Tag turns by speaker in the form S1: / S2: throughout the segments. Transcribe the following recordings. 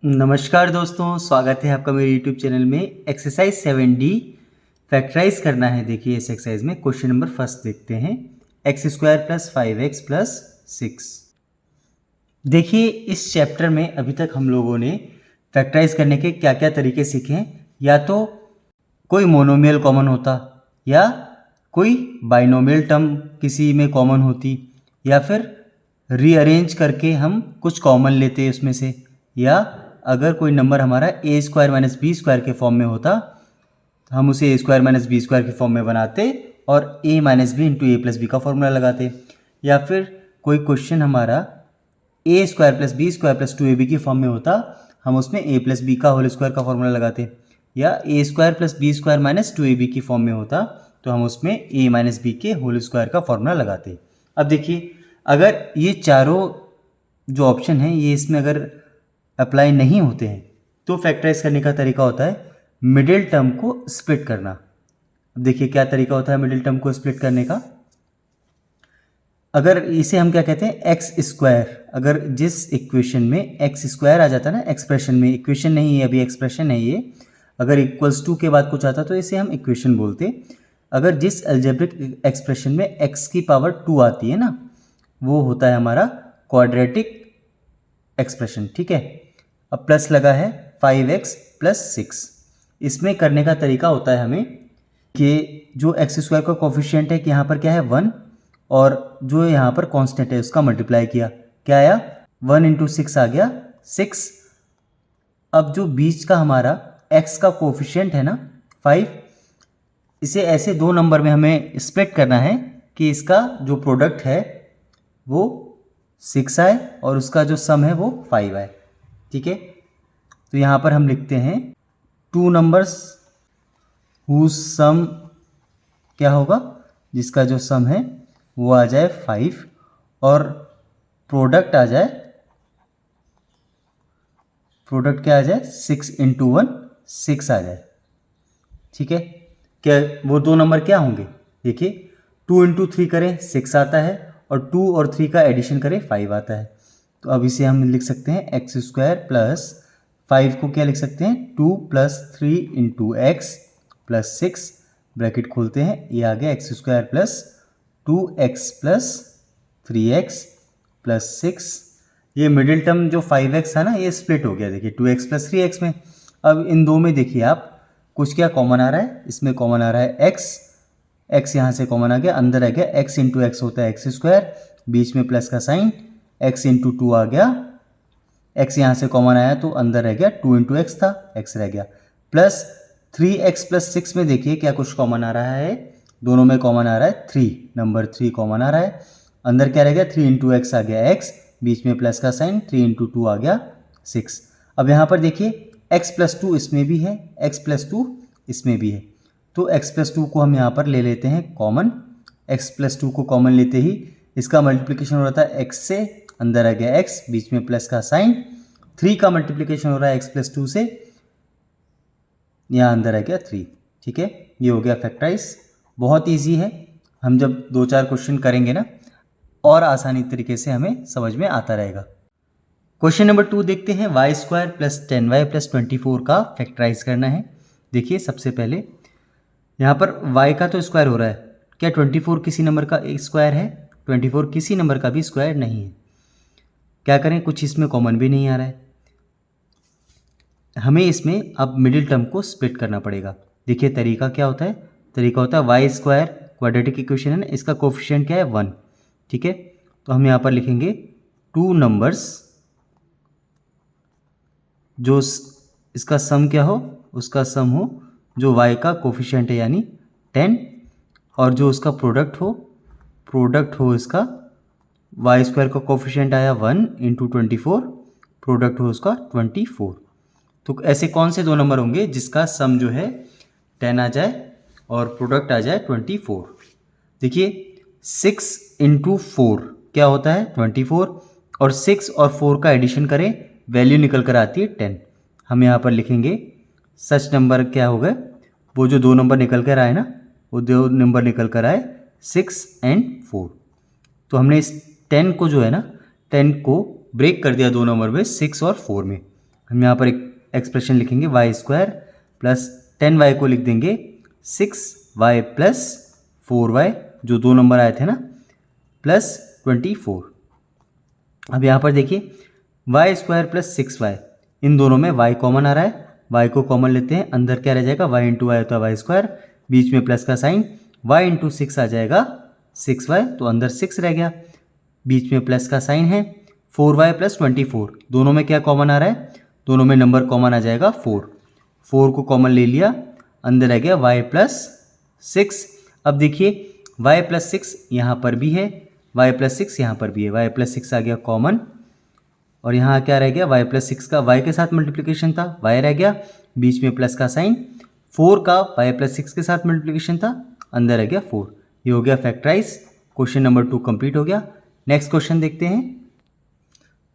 S1: नमस्कार दोस्तों, स्वागत है आपका मेरे YouTube चैनल में। एक्सरसाइज 7D फैक्टराइज करना है। देखिए इस एक्सरसाइज में क्वेश्चन नंबर फर्स्ट देखते हैं। X square plus 5x plus 6। देखिए इस चैप्टर में अभी तक हम लोगों ने फैक्टराइज करने के क्या क्या तरीके सीखे हैं। या तो कोई मोनोमियल कॉमन होता, या कोई बाइनोमियल टर्म किसी में कॉमन होती, या फिर रीअरेंज करके हम कुछ कॉमन लेते उसमें से, या अगर कोई नंबर हमारा A square minus B square के फॉर्म में होता हम उसे A square minus B square के फॉर्म में बनाते और A minus B into A plus B का फॉर्मूला लगाते। या फिर कोई क्वेश्चन हमारा A square plus B square plus 2ab की फॉर्म में होता, हम उसमें ए प्लस बी का होल स्क्वायर का फॉर्मूला लगाते। या A square plus B square minus 2ab की फॉर्म में होता तो हम उसमें ए माइनस बी के होल स्क्वायर का फॉर्मूला लगाते। अब देखिए अगर ये चारों जो ऑप्शन हैं ये इसमें अगर अप्लाई नहीं होते हैं तो फैक्टराइज करने का तरीका होता है मिडिल टर्म को स्प्लिट करना। अब देखिए क्या तरीका होता है मिडिल टर्म को स्प्लिट करने का। अगर इसे हम क्या कहते हैं एक्स स्क्वायर, अगर जिस इक्वेशन में एक्स स्क्वायर आ जाता है ना, एक्सप्रेशन में, इक्वेशन नहीं है अभी एक्सप्रेशन है ये, अगर इक्वल्स टू के बाद कुछ आता तो इसे हम इक्वेशन बोलते। अगर जिस अलजेब्रिक एक्सप्रेशन में एक्स की पावर 2 आती है ना, वो होता है हमारा क्वाड्रेटिक एक्सप्रेशन। ठीक है, अब प्लस लगा है 5x प्लस 6। इसमें करने का तरीका होता है हमें कि जो एक्स स्क्वायर का कोफिशिएंट है कि यहाँ पर क्या है 1, और जो यहाँ पर कांस्टेंट है उसका मल्टीप्लाई किया, क्या आया 1 इंटू 6 आ गया 6। अब जो बीच का हमारा x का कोफिशिएंट है ना 5, इसे ऐसे दो नंबर में हमें स्प्लिट करना है कि इसका जो प्रोडक्ट है वो 6 आए और उसका जो सम है वो 5 आए। ठीक है, तो यहाँ पर हम लिखते हैं टू नंबर्स हुज सम क्या होगा, जिसका जो सम है वो आ जाए 5 और प्रोडक्ट आ जाए, प्रोडक्ट क्या आ जाए 6 इंटू 1 6 आ जाए। ठीक है, क्या वो दो नंबर क्या होंगे, देखिए 2 इंटू 3 करें 6 आता है और 2 और 3 का एडिशन करें 5 आता है। तो अब इसे हम लिख सकते हैं एक्स स्क्वायर प्लस 5 को क्या लिख सकते हैं 2 plus 3 into x plus 6, bracket खोलते हैं, ये आ गया x square plus 2x plus 3x plus 6। ये मिडिल टर्म जो 5x था ना ये स्प्लिट हो गया, देखिए 2x प्लस 3x में। अब इन दो में देखिए आप कुछ क्या कॉमन आ रहा है, इसमें कॉमन आ रहा है x यहाँ से कॉमन आ गया, अंदर आ गया x इंटू एक्स होता है एक्स स्क्वायर, बीच में प्लस का साइन, x इंटू 2 आ गया, x यहाँ से कॉमन आया तो अंदर रह गया 2 इंटू एक्स था, x रह गया, प्लस 3x प्लस 6 में देखिए क्या कुछ कॉमन आ रहा है, दोनों में कॉमन आ रहा है 3, नंबर 3 कॉमन आ रहा है, अंदर क्या रह गया 3 इंटू एक्स आ गया x, बीच में प्लस का साइन, 3 इंटू 2 आ गया 6। अब यहाँ पर देखिए x प्लस 2 इसमें भी है, x प्लस 2 इसमें भी है, तो x प्लस 2 को हम यहाँ पर ले लेते हैं कॉमन। x प्लस 2 को कॉमन लेते ही इसका मल्टीप्लिकेशन हो रहा था x से, अंदर आ गया x, बीच में प्लस का साइन, 3 का मल्टीप्लिकेशन हो रहा है x प्लस 2 से, यहाँ अंदर आ गया 3। ठीक है, ये हो गया फैक्टराइज। बहुत इजी है, हम जब 2-4 क्वेश्चन करेंगे ना और आसानी तरीके से हमें समझ में आता रहेगा। क्वेश्चन नंबर 2 देखते हैं, Y square plus 10y plus 24 का फैक्टराइज करना है। देखिए सबसे पहले यहाँ पर y का तो स्क्वायर हो रहा है, क्या 24 किसी नंबर का एक स्क्वायर है, 24 किसी नंबर का भी स्क्वायर नहीं है। क्या करें, कुछ इसमें कॉमन भी नहीं आ रहा है, हमें इसमें अब मिडिल टर्म को स्प्लिट करना पड़ेगा। देखिए तरीका क्या होता है, तरीका होता है वाई स्क्वायर क्वाड्रेटिक इक्वेशन है ना, इसका कोफिशिएंट क्या है 1। ठीक है, तो हम यहाँ पर लिखेंगे टू नंबर्स जो इसका सम क्या हो, उसका सम हो जो y का कोफिशिएंट है यानी 10, और जो उसका प्रोडक्ट हो इसका वाई स्क्वायर का कोफिशिएंट आया 1 इंटू 24, प्रोडक्ट हो उसका 24। तो ऐसे कौन से दो नंबर होंगे जिसका सम जो है 10 आ जाए और प्रोडक्ट आ जाए 24। देखिए 6 इंटू 4 क्या होता है 24, और 6 और 4 का एडिशन करें वैल्यू निकल कर आती है 10। हम यहाँ पर लिखेंगे सच नंबर क्या होगा, वो जो दो नंबर निकल कर आए ना, वो दो नंबर निकल कर आए 6 एंड 4। तो हमने इस 10 को जो है ना 10 को ब्रेक कर दिया दो नंबर में 6 और 4 में। हम यहाँ पर एक एक्सप्रेशन लिखेंगे वाई स्क्वायर प्लस 10y को लिख देंगे 6y प्लस 4y, जो 2 नंबर आए थे ना, प्लस 24। अब यहाँ पर देखिए वाई स्क्वायर प्लस 6y, इन दोनों में y कॉमन आ रहा है, y को कॉमन लेते हैं, अंदर क्या रह जाएगा y इंटू वाई होता है वाई स्क्वायर, बीच में प्लस का साइन, y इंटू 6 आ जाएगा 6y, तो अंदर 6 रह गया, बीच में प्लस का साइन है, 4y प्लस 24, दोनों में क्या कॉमन आ रहा है, दोनों में नंबर कॉमन आ जाएगा 4 को कॉमन ले लिया, अंदर रह गया y प्लस 6। अब देखिए y प्लस 6 यहाँ पर भी है, y प्लस 6 यहाँ पर भी है, y प्लस 6 आ गया कॉमन, और यहाँ क्या रह गया y प्लस 6 का y के साथ मल्टीप्लिकेशन था, y रह गया, बीच में प्लस का साइन, 4 का y प्लस 6 के साथ मल्टीप्लिकेशन था, अंदर रह गया 4। ये हो गया फैक्टराइज। क्वेश्चन नंबर 2 कंप्लीट हो गया। नेक्स्ट क्वेश्चन देखते हैं।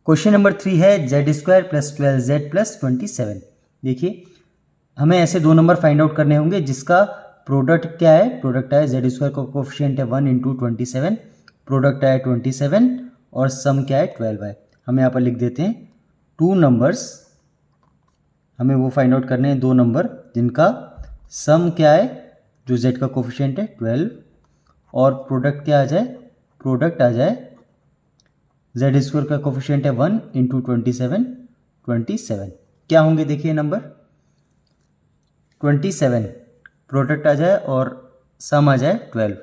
S1: क्वेश्चन नंबर 3 है Z square plus 12z plus 27। देखिए हमें ऐसे दो नंबर फाइंड आउट करने होंगे जिसका प्रोडक्ट क्या है, प्रोडक्ट है जेड स्क्वायर का कोफिशिएंट है 1 इंटू 27, प्रोडक्ट है 27 और सम क्या है 12 है। हम यहाँ पर लिख देते हैं टू नंबर्स, हमें वो फाइंड आउट करने हैं दो नंबर जिनका सम क्या है, जो जेड का कोफिशिएंट है 12 और प्रोडक्ट क्या आ जाए, प्रोडक्ट आ जाए जेड स्क्वायर का कोफिशिएंट है 1 इंटू 27 क्या होंगे देखिए नंबर 27 प्रोडक्ट आ जाए और सम आ जाए 12।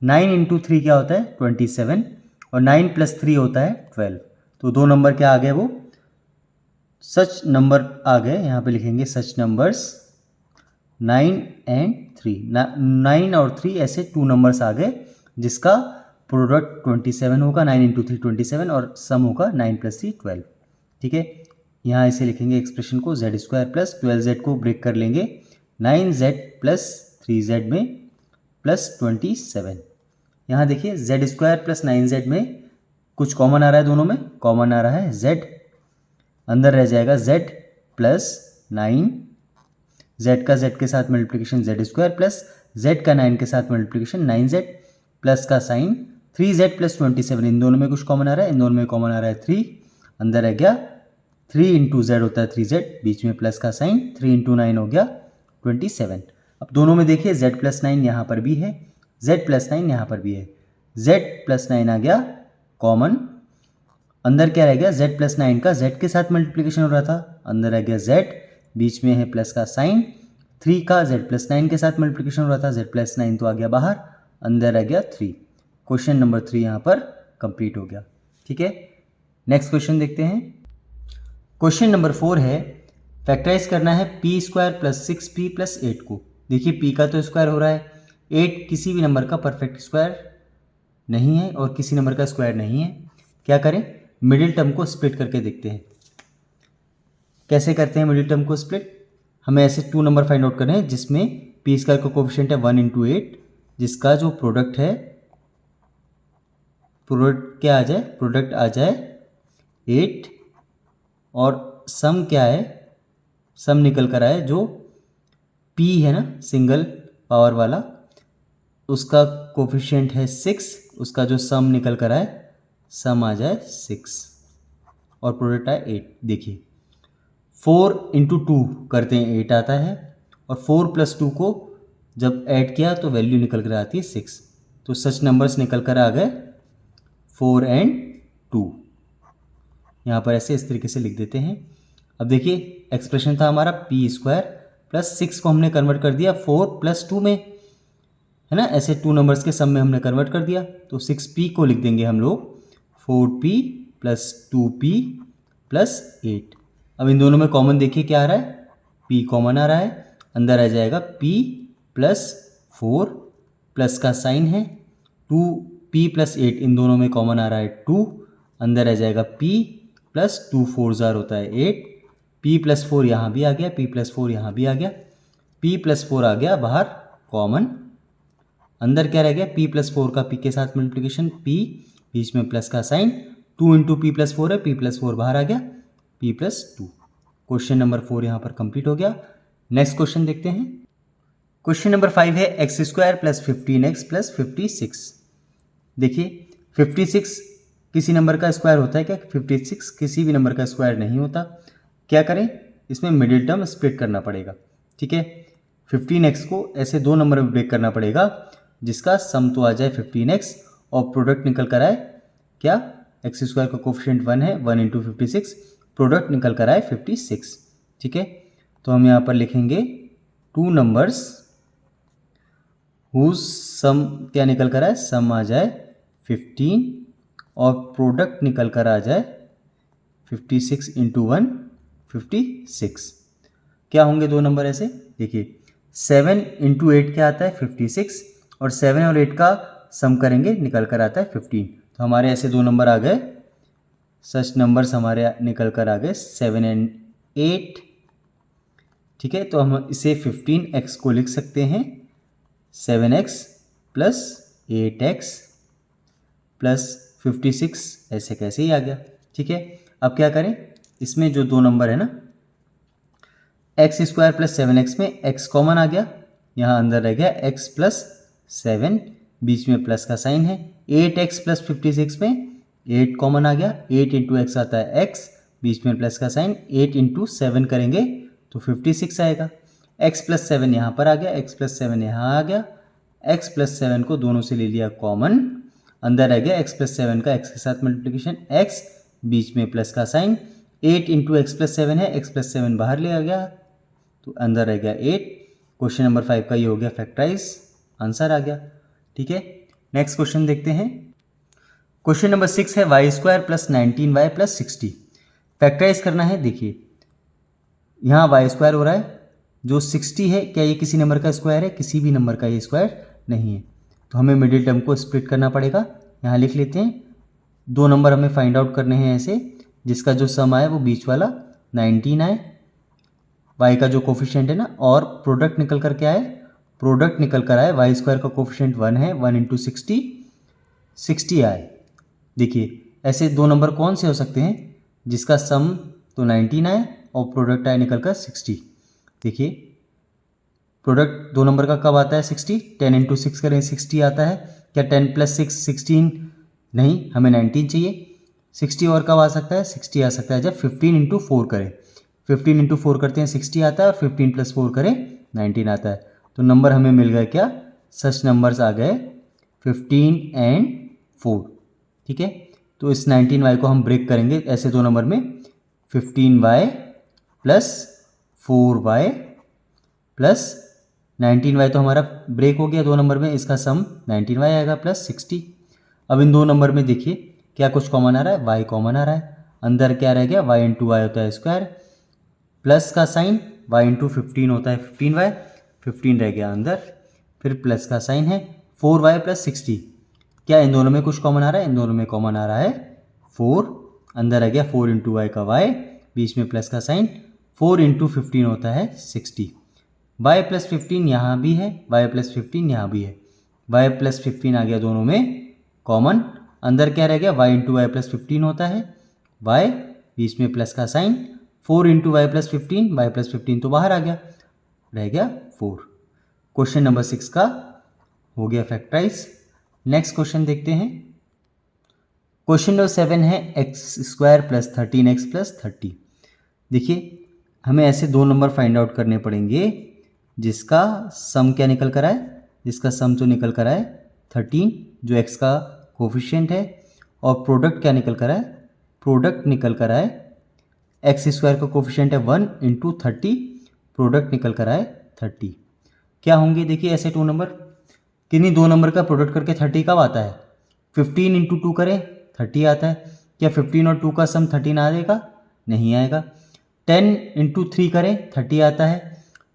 S1: 9 इंटू 3 क्या होता है 27 और 9 प्लस 3 होता है 12, तो दो नंबर क्या आ गए, वो सच नंबर आ गए। यहाँ पे लिखेंगे सच नंबर्स 9 एंड 3, 9 और 3 ऐसे टू नंबर्स आ गए जिसका प्रोडक्ट 27 होगा, 9 इंटू 3 27 और सम होगा 9 प्लस 3 12। ठीक है, यहाँ ऐसे लिखेंगे एक्सप्रेशन को जेड स्क्वायर प्लस 12z को ब्रेक कर लेंगे 9z प्लस 3z में प्लस 27। यहाँ देखिए जेड स्क्वायर प्लस 9z में कुछ कॉमन आ रहा है, दोनों में कॉमन आ रहा है z, अंदर रह जाएगा z प्लस 9, z का z के साथ multiplication Z square plus z का 9 के साथ मल्टीप्लिकेशन 9z प्लस का साइन 3z प्लस 27, इन दोनों में कुछ कॉमन आ रहा है, इन दोनों में कॉमन आ रहा है 3, अंदर रह गया 3 इंटू जेड होता है 3z, बीच में प्लस का साइन, 3 इंटू 9 हो गया 27। अब दोनों में देखिए z प्लस 9 यहाँ पर भी है, z प्लस 9 यहाँ पर भी है, z प्लस 9 आ गया कॉमन, अंदर क्या रह गया z प्लस 9 का z के साथ मल्टीप्लिकेशन हो रहा था, अंदर रह गया z, बीच में है प्लस का साइन, 3 का z प्लस 9 के साथ मल्टीप्लिकेशन हो रहा था, z प्लस 9 तो आ गया बाहर, अंदर रह गया 3। क्वेश्चन नंबर 3 यहाँ पर कंप्लीट हो गया। ठीक है, नेक्स्ट क्वेश्चन देखते हैं। क्वेश्चन नंबर 4 है फैक्टराइज करना है P square plus 6p plus 8 को। देखिए p का तो स्क्वायर हो रहा है, 8 किसी भी नंबर का परफेक्ट स्क्वायर नहीं है और किसी नंबर का स्क्वायर नहीं है। क्या करें, मिडिल टर्म को स्प्लिट करके देखते हैं। कैसे करते हैं मिडिल टर्म को स्प्लिट, हमें ऐसे टू नंबर फाइंड आउट करने हैं जिसमें पी स्क्वायर का कोफिशिएंट है 1 इंटू 8, जिसका जो प्रोडक्ट है, प्रोडक्ट क्या आ जाए, प्रोडक्ट आ जाए 8 और सम क्या है, सम निकल कर आए जो p है ना सिंगल पावर वाला, उसका कोफिशिएंट है 6, उसका जो सम निकल कर आए, सम आ जाए 6 और प्रोडक्ट आए 8। देखिए 4 इंटू 2 करते हैं 8 आता है और 4 प्लस 2 को जब ऐड किया तो वैल्यू निकल कर आती है 6, तो सच नंबर्स निकल कर आ गए 4 एंड 2। यहाँ पर ऐसे इस तरीके से लिख देते हैं। अब देखिए एक्सप्रेशन था हमारा पी स्क्वायर प्लस 6 को हमने कन्वर्ट कर दिया 4 प्लस 2 में, है ना, ऐसे टू नंबर्स के सम में हमने कन्वर्ट कर दिया, तो 6p को लिख देंगे हम लोग 4p प्लस 2p प्लस 8। अब इन दोनों में कॉमन देखिए क्या आ रहा है, p कॉमन आ रहा है, अंदर आ जाएगा p प्लस 4 प्लस का साइन है 2p प्लस 8, इन दोनों में कॉमन आ रहा है 2, अंदर आ जाएगा p प्लस 2 4 जार होता है 8, p प्लस 4 यहाँ भी आ गया, p प्लस 4 यहाँ भी आ गया, p प्लस 4 आ गया बाहर कॉमन, अंदर क्या रह गया p प्लस 4 का p के साथ मल्टीप्लिकेशन p, बीच में प्लस का साइन, 2 इंटू p प्लस 4 है, p प्लस 4 बाहर आ गया, p प्लस 2। क्वेश्चन नंबर 4 यहाँ पर कंप्लीट हो गया। नेक्स्ट क्वेश्चन देखते हैं। क्वेश्चन नंबर 5 है x square plus 15x plus 56। देखिए 56 किसी नंबर का स्क्वायर होता है क्या, 56 किसी भी नंबर का स्क्वायर नहीं होता। क्या करें, इसमें मिडिल टर्म स्प्लिट करना पड़ेगा। ठीक है, 15x को ऐसे दो नंबर में ब्रेक करना पड़ेगा जिसका सम तो आ जाए 15x और प्रोडक्ट निकल कर आए क्या, एक्स स्क्वायर का कोफिशिएंट 1 है, 1 इंटू 56, प्रोडक्ट निकल कर आए 56। ठीक है, तो हम यहाँ पर लिखेंगे टू नंबर्स हुज सम क्या निकल कर आए, सम आ जाए 15 और प्रोडक्ट निकल कर आ जाए 56 इंटू 1 56। क्या होंगे दो नंबर ऐसे, देखिए 7 इंटू 8 क्या आता है 56 और 7 और 8 का सम करेंगे निकल कर आता है 15। तो हमारे ऐसे दो नंबर आ गए, सच नंबर्स हमारे निकल कर आ गए 7 एंड 8। ठीक है, तो हम इसे 15x को लिख सकते हैं 7x प्लस 8x प्लस 56, ऐसे कैसे ही आ गया। ठीक है, अब क्या करें, इसमें जो दो नंबर है ना, एक्स स्क्वायर प्लस 7x में x कॉमन आ गया, यहाँ अंदर रह गया x प्लस 7, बीच में प्लस का साइन है। 8x प्लस 56 में 8 कॉमन आ गया, 8 इंटू एक्स आता है x, बीच में प्लस का साइन, 8 इंटू 7 करेंगे तो 56 आएगा। x प्लस 7 यहाँ पर आ गया, x प्लस 7 यहाँ आ गया, x प्लस 7 को दोनों से ले लिया कॉमन, अंदर रह गया x प्लस 7 का x के साथ मल्टीप्लिकेशन, x बीच में प्लस का साइन, 8 इंटू एक्स प्लस 7 है, x प्लस 7 बाहर ले आ गया तो अंदर रह गया 8। क्वेश्चन नंबर 5 का ये हो गया फैक्टराइज, आंसर आ गया। ठीक है, नेक्स्ट क्वेश्चन देखते हैं। क्वेश्चन नंबर 6 है y square plus 19y plus 60, factorize करना है। देखिए यहाँ वाई स्क्वायर हो रहा है, जो 60 है क्या ये किसी नंबर का स्क्वायर है, किसी भी नंबर का ये स्क्वायर नहीं है, तो हमें मिडिल टर्म को स्प्लिट करना पड़ेगा। यहाँ लिख लेते हैं, दो नंबर हमें फाइंड आउट करने हैं ऐसे जिसका जो सम आए वो बीच वाला 19 आए, y का जो कोफिशिएंट है ना, और प्रोडक्ट निकल कर क्या आए, प्रोडक्ट निकल कर आए वाई स्क्वायर का कोफिशिएंट 1 है, 1 इंटू 60 आए। देखिए ऐसे दो नंबर कौन से हो सकते हैं जिसका सम तो 19 आए और प्रोडक्ट आए निकल कर 60। देखिए प्रोडक्ट दो नंबर का कब आता है 60, 10 इंटू 6 करें 60 आता है, क्या 10 प्लस 6 16, नहीं हमें 19 चाहिए। 60 और कब आ सकता है, 60 आ सकता है जब 15 इंटू 4 करें, 15 इंटू 4 करते हैं 60 आता है और 15 प्लस 4 करें 19 आता है। तो नंबर हमें मिल गए क्या, सच नंबर्स आ गए 15 एंड 4। ठीक है, तो इस 19y को हम ब्रेक करेंगे ऐसे दो नंबर में, 15y plus 4y plus 19y तो हमारा ब्रेक हो गया दो नंबर में, इसका सम 19y आएगा प्लस 60। अब इन दो नंबर में देखिए क्या कुछ कॉमन आ रहा है, y कॉमन आ रहा है, अंदर क्या रह गया y इंटू वाई होता है स्क्वायर, प्लस का साइन y इंटू 15 होता है 15y, 15 रह गया अंदर, फिर प्लस का साइन है 4y प्लस 60, क्या इन दोनों में कुछ कॉमन आ रहा है, इन दोनों में कॉमन आ रहा है 4, अंदर आ गया 4 इंटू वाई का y, बीच में प्लस का साइन, 4 इंटू 15 होता है 60, y प्लस 15 यहाँ भी है, y प्लस 15 यहाँ भी है, y प्लस 15 आ गया दोनों में कॉमन, अंदर क्या रह गया y इंटू वाई प्लस 15 होता है, y बीच में प्लस का sign, 4 into y plus 15, y plus 15 तो बाहर आ गया, रह गया 4। क्वेश्चन नंबर 6 का हो गया फैक्टराइज। नेक्स्ट क्वेश्चन देखते हैं। क्वेश्चन नंबर 7 है x square plus 13x plus 30। देखिए हमें ऐसे दो नंबर फाइंड आउट करने पड़ेंगे जिसका सम क्या निकल कर आए, जिसका सम तो निकल कर आए 13 जो x का कोफिशिएंट है, और प्रोडक्ट क्या निकल कर आए, प्रोडक्ट निकल कर आए एक्स स्क्वायर का कोफिशिएंट है 1 इंटू 30, प्रोडक्ट निकल कर आए 30। क्या होंगे देखिए ऐसे टू नंबर, किन्हीं दो नंबर का प्रोडक्ट करके 30 कब आता है, 15 इंटू 2 करें 30 आता है, क्या 15 और 2 का सम 13 आएगा, नहीं आएगा। 10 इंटू 3 करें 30 आता है,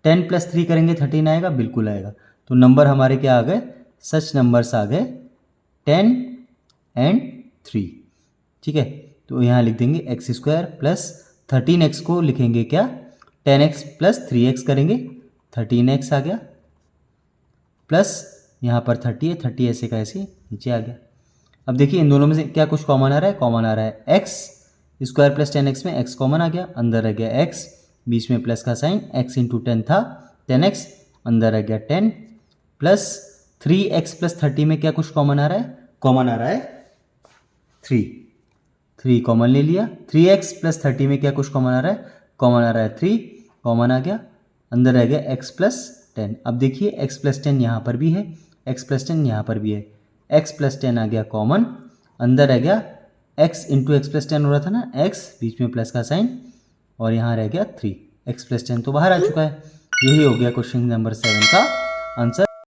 S1: 10 प्लस 3 करेंगे 13 आएगा, बिल्कुल आएगा। तो नंबर हमारे क्या आ गए, सच नंबर्स आ गए 10 एंड 3। ठीक है, तो यहाँ लिख देंगे एक्स स्क्वायर प्लस 13x को लिखेंगे क्या, 10x प्लस 3x करेंगे 13x आ गया, प्लस यहाँ पर 30 है, 30 ऐसे का ऐसे नीचे आ गया। अब देखिए इन दोनों में से क्या कुछ कॉमन आ रहा है, कॉमन आ रहा है एक्स स्क्वायर प्लस 10x में x कॉमन आ गया, अंदर रह गया x, बीच में प्लस का साइन, x इंटू 10 था 10x, अंदर रह गया 10, प्लस 3x प्लस 30 में क्या कुछ कॉमन आ रहा है, कॉमन आ रहा है 3 कॉमन ले लिया, 3x प्लस 30 में क्या कुछ कॉमन आ रहा है, कॉमन आ रहा है 3, कॉमन आ गया, अंदर रह गया x प्लस 10। अब देखिए x प्लस 10 यहाँ पर भी है, x प्लस 10 यहाँ पर भी है, x प्लस 10 आ गया कॉमन, अंदर रह गया x इंटू एक्स प्लस 10 हो रहा था ना, x बीच में प्लस का साइन, और यहाँ रह गया 3, x प्लस 10 तो बाहर आ चुका है। यही हो गया क्वेश्चन नंबर 7 का आंसर।